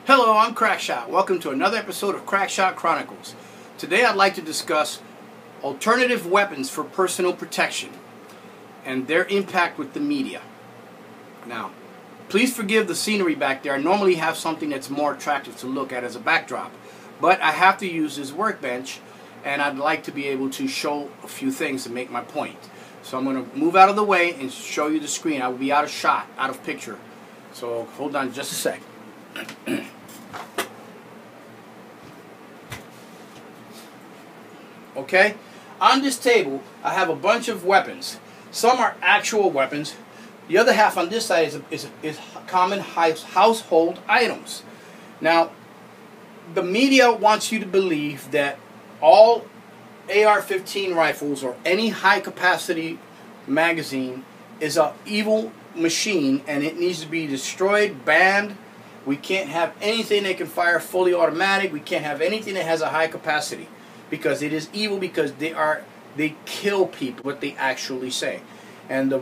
Hello, I'm Crackshot. Welcome to another episode of Crackshot Chronicles. Today I'd like to discuss alternative weapons for personal protection and their impact with the media. Now, please forgive the scenery back there. I normally have something that's more attractive to look at as a backdrop, but I have to use this workbench and I'd like to be able to show a few things to make my point. So I'm going to move out of the way and show you the screen. I will be out of shot, out of picture. So hold on just a sec. Okay, on this table I have a bunch of weapons. Some are actual weapons. The other half on this side is common household items. Now, the media wants you to believe that all AR-15 rifles or any high-capacity magazine is an evil machine and it needs to be destroyed, banned. We can't have anything that can fire fully automatic. We can't have anything that has a high capacity because it is evil, because they kill people, what they actually say. And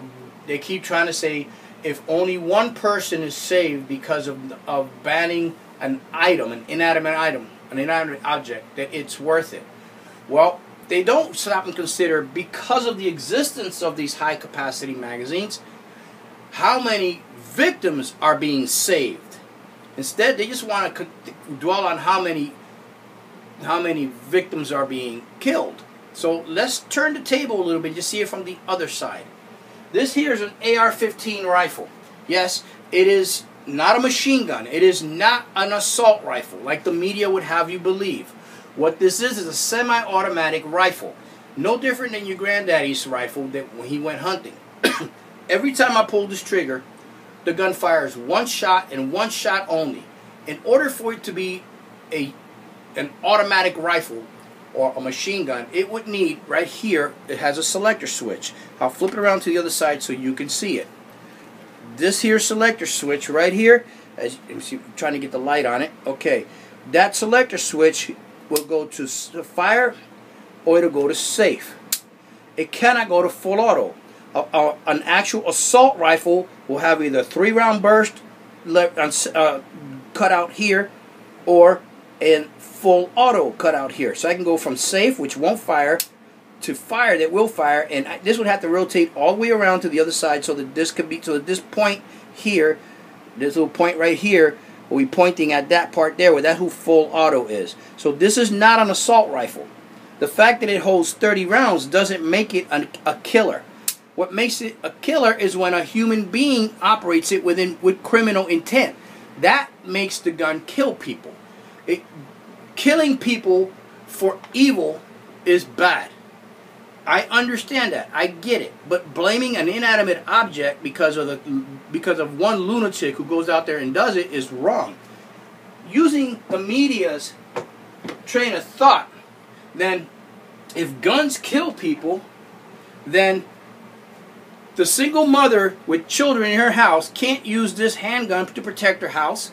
they keep trying to say if only one person is saved because of banning an item, an inanimate object, that it's worth it. Well, they don't stop and consider, because of the existence of these high capacity magazines, how many victims are being saved. Instead, they just want to dwell on how many victims are being killed. So let's turn the table a little bit to see it from the other side. This here is an AR-15 rifle. Yes, it is not a machine gun. It is not an assault rifle like the media would have you believe. What this is a semi-automatic rifle. No different than your granddaddy's rifle that when he went hunting. Every time I pull this trigger, the gun fires one shot and one shot only. In order for it to be an automatic rifle or a machine gun, it would need, right here, it has a selector switch. I'll flip it around to the other side so you can see it. This here selector switch right here, as you see, I'm trying to get the light on it. Okay, that selector switch will go to fire or it'll go to safe. It cannot go to full auto. An actual assault rifle will have either 3-round burst cut out here or a full auto cut out here. So I can go from safe, which won't fire, to fire that will fire, and this would have to rotate all the way around to the other side so that this could be, so that this point here, this little point right here, will be pointing at that part there where that who full auto is. So this is not an assault rifle. The fact that it holds 30 rounds doesn't make it a killer. What makes it a killer is when a human being operates it with criminal intent. That makes the gun kill people. Killing people for evil is bad. I understand that. I get it. But blaming an inanimate object because of one lunatic who goes out there and does it is wrong. Using the media's train of thought, then if guns kill people, then the single mother with children in her house can't use this handgun to protect her house,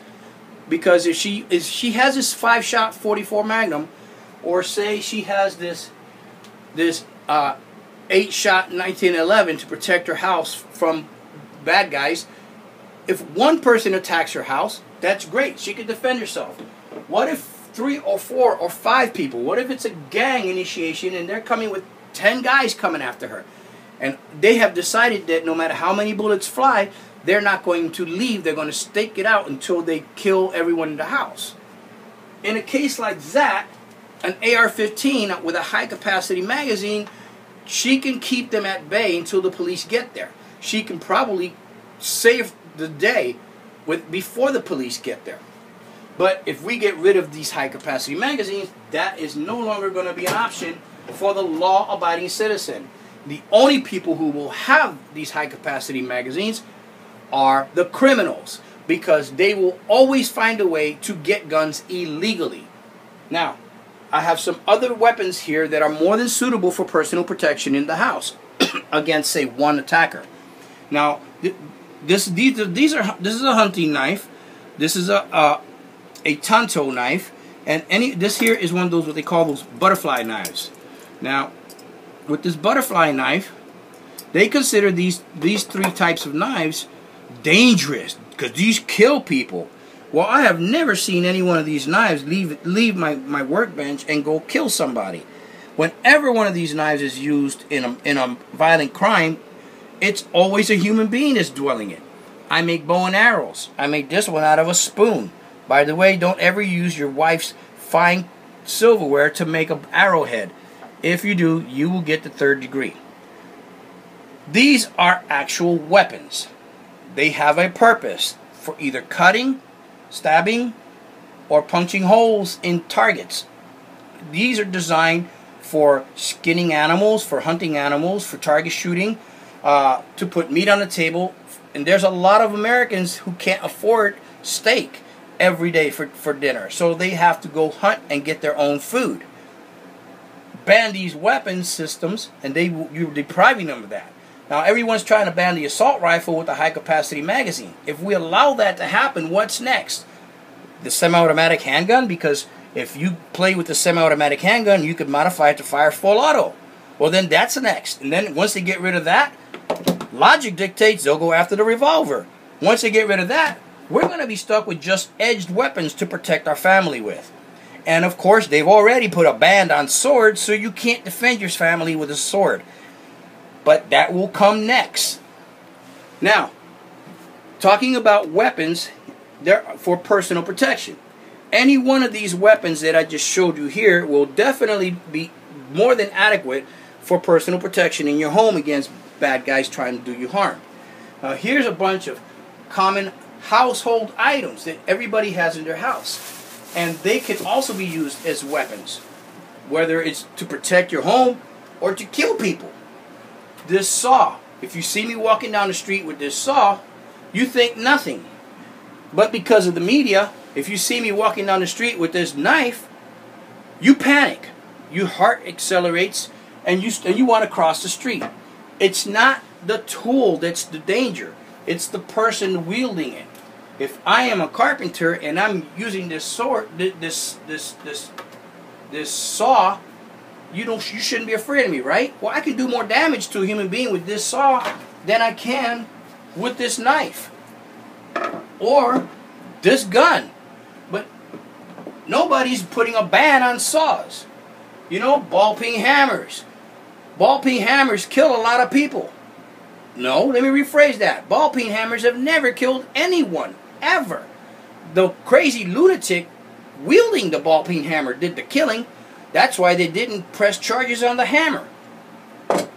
because if she has this 5-shot 44 Magnum, or say she has this 8-shot 1911 to protect her house from bad guys, if one person attacks her house, that's great. She can defend herself. What if 3 or 4 or 5 people? What if it's a gang initiation and they're coming with 10 guys coming after her? And they have decided that no matter how many bullets fly, they're not going to leave. They're going to stake it out until they kill everyone in the house. In a case like that, an AR-15 with a high-capacity magazine, she can keep them at bay until the police get there. She can probably save the day before the police get there. But if we get rid of these high-capacity magazines, that is no longer going to be an option for the law-abiding citizen. The only people who will have these high-capacity magazines are the criminals, because they will always find a way to get guns illegally. Now, I have some other weapons here that are more than suitable for personal protection in the house against, say, one attacker. Now, this is a hunting knife. This is a tanto knife, and this here is one of those what they call those butterfly knives. Now, with this butterfly knife, they consider these 3 types of knives dangerous because these kill people. Well, I have never seen any one of these knives leave my workbench and go kill somebody. Whenever one of these knives is used in a violent crime, it's always a human being that's dwelling it. I make bow and arrows. I make this one out of a spoon. By the way, don't ever use your wife's fine silverware to make an arrowhead. If you do, you will get the 3rd degree. These are actual weapons. They have a purpose for either cutting, stabbing, or punching holes in targets. These are designed for skinning animals, for hunting animals, for target shooting, to put meat on the table. And there's a lot of Americans who can't afford steak every day for dinner, so they have to go hunt and get their own food. Ban these weapons systems, and you're depriving them of that. Now everyone's trying to ban the assault rifle with a high capacity magazine. If we allow that to happen, what's next? The semi-automatic handgun? Because if you play with the semi-automatic handgun, you could modify it to fire full auto. Well, then that's next. And then once they get rid of that, logic dictates they'll go after the revolver. Once they get rid of that, we're going to be stuck with just edged weapons to protect our family with. And of course, they've already put a ban on swords, so you can't defend your family with a sword. But that will come next. Now, talking about weapons for personal protection. Any one of these weapons that I just showed you here will definitely be more than adequate for personal protection in your home against bad guys trying to do you harm. Here's a bunch of common household items that everybody has in their house. And they can also be used as weapons, whether it's to protect your home or to kill people. This saw. If you see me walking down the street with this saw, you think nothing. But because of the media, if you see me walking down the street with this knife, you panic. Your heart accelerates and you want to cross the street. It's not the tool that's the danger. It's the person wielding it. If I am a carpenter and I'm using this sword, this saw, you shouldn't be afraid of me, right? Well, I can do more damage to a human being with this saw than I can with this knife or this gun. But nobody's putting a ban on saws. You know, ball-peen hammers. Ball-peen hammers kill a lot of people. No, let me rephrase that. Ball-peen hammers have never killed anyone, ever. The crazy lunatic wielding the ball-peen hammer did the killing. That's why they didn't press charges on the hammer.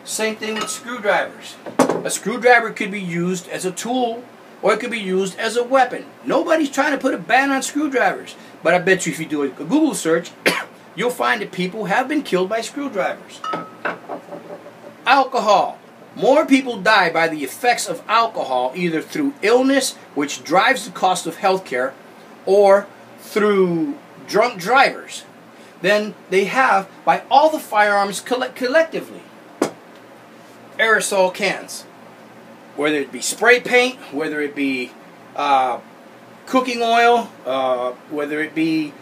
Same thing with screwdrivers. A screwdriver could be used as a tool or it could be used as a weapon. Nobody's trying to put a ban on screwdrivers. But I bet you if you do a Google search, you'll find that people have been killed by screwdrivers. Alcohol. More people die by the effects of alcohol either through illness, which drives the cost of healthcare, or through drunk drivers than they have by all the firearms collectively. Aerosol cans. Whether it be spray paint, whether it be cooking oil, whether it be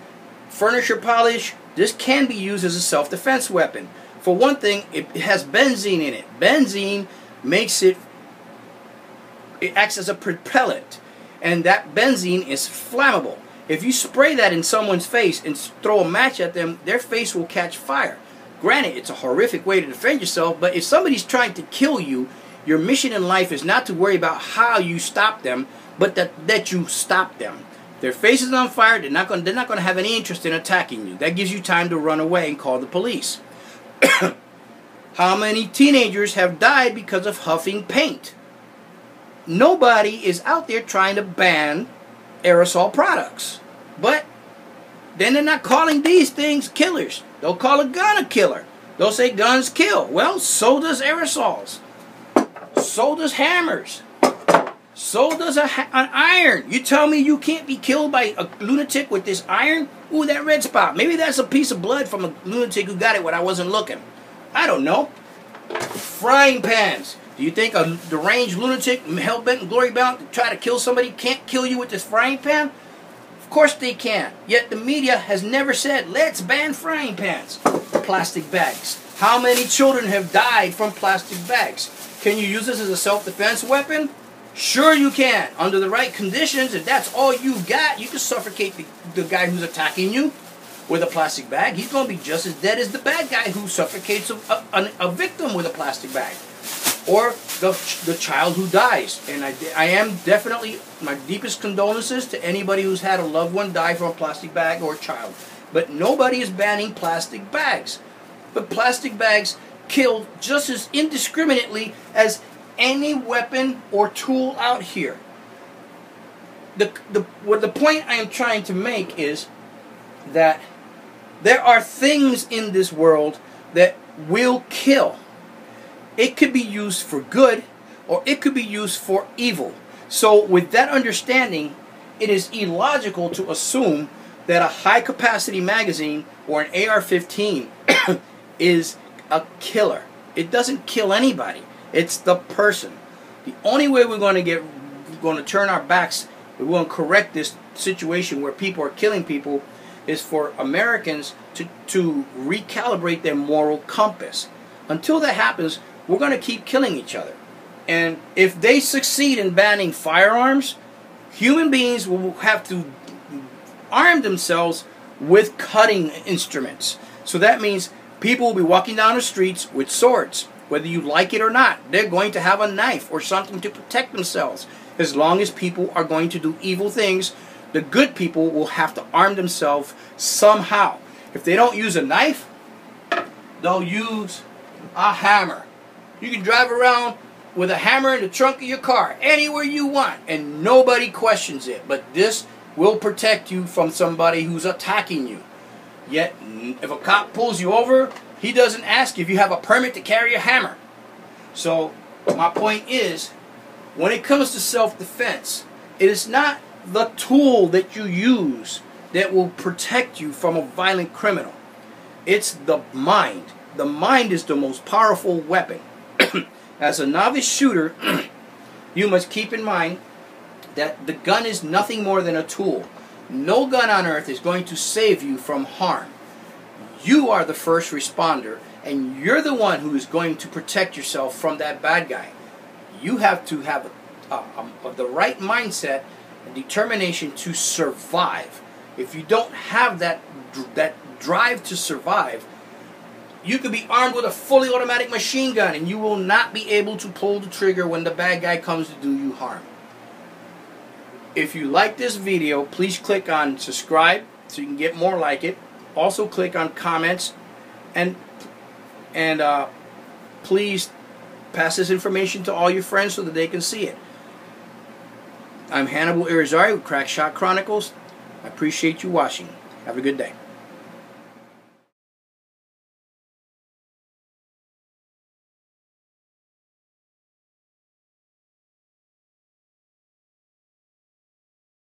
furniture polish, this can be used as a self-defense weapon. For one thing, it has benzene in it. Benzene makes it acts as a propellant. And that benzene is flammable. If you spray that in someone's face and throw a match at them, their face will catch fire. Granted, it's a horrific way to defend yourself, but if somebody's trying to kill you, your mission in life is not to worry about how you stop them, but that you stop them. Their face is on fire, they're not going to have any interest in attacking you. That gives you time to run away and call the police. How many teenagers have died because of huffing paint? Nobody is out there trying to ban aerosol products. But then they're not calling these things killers. They'll call a gun a killer. They'll say guns kill. Well, so does aerosols. So does hammers. So does an iron. You tell me you can't be killed by a lunatic with this iron? Ooh, that red spot. Maybe that's a piece of blood from a lunatic who got it when I wasn't looking. I don't know. Frying pans. Do you think a deranged lunatic, hell-bent and glory-bound, to try to kill somebody can't kill you with this frying pan? Of course they can. Yet the media has never said, let's ban frying pans. Plastic bags. How many children have died from plastic bags? Can you use this as a self-defense weapon? Sure you can. Under the right conditions, if that's all you've got, you can suffocate the guy who's attacking you with a plastic bag. He's going to be just as dead as the bad guy who suffocates a victim with a plastic bag. Or the child who dies. And I am definitely, my deepest condolences to anybody who's had a loved one die from a plastic bag or a child. But nobody is banning plastic bags. But plastic bags kill just as indiscriminately as any weapon or tool out here. The point I am trying to make is that there are things in this world that will kill. It could be used for good, or it could be used for evil. So with that understanding, it is illogical to assume that a high-capacity magazine or an AR-15 is a killer. It doesn't kill anybody. It's the person. The only way we're going to turn our backs, we're going to correct this situation where people are killing people, is for Americans to recalibrate their moral compass. Until that happens, we're going to keep killing each other. And if they succeed in banning firearms, human beings will have to arm themselves with cutting instruments. So that means people will be walking down the streets with swords. Whether you like it or not, they're going to have a knife or something to protect themselves. As long as people are going to do evil things, the good people will have to arm themselves somehow. If they don't use a knife, they'll use a hammer. You can drive around with a hammer in the trunk of your car anywhere you want, and nobody questions it. But this will protect you from somebody who's attacking you. Yet, if a cop pulls you over, he doesn't ask if you have a permit to carry a hammer. So, my point is, when it comes to self-defense, it is not the tool that you use that will protect you from a violent criminal. It's the mind. The mind is the most powerful weapon. As a novice shooter, you must keep in mind that the gun is nothing more than a tool. No gun on earth is going to save you from harm. You are the first responder, and you're the one who is going to protect yourself from that bad guy. You have to have the right mindset and determination to survive. If you don't have that drive to survive, you could be armed with a fully automatic machine gun and you will not be able to pull the trigger when the bad guy comes to do you harm. If you like this video, please click on subscribe so you can get more like it. Also click on comments and please pass this information to all your friends so that they can see it. I'm Hannibal Irizarry with Crack Shot Chronicles. I appreciate you watching. Have a good day.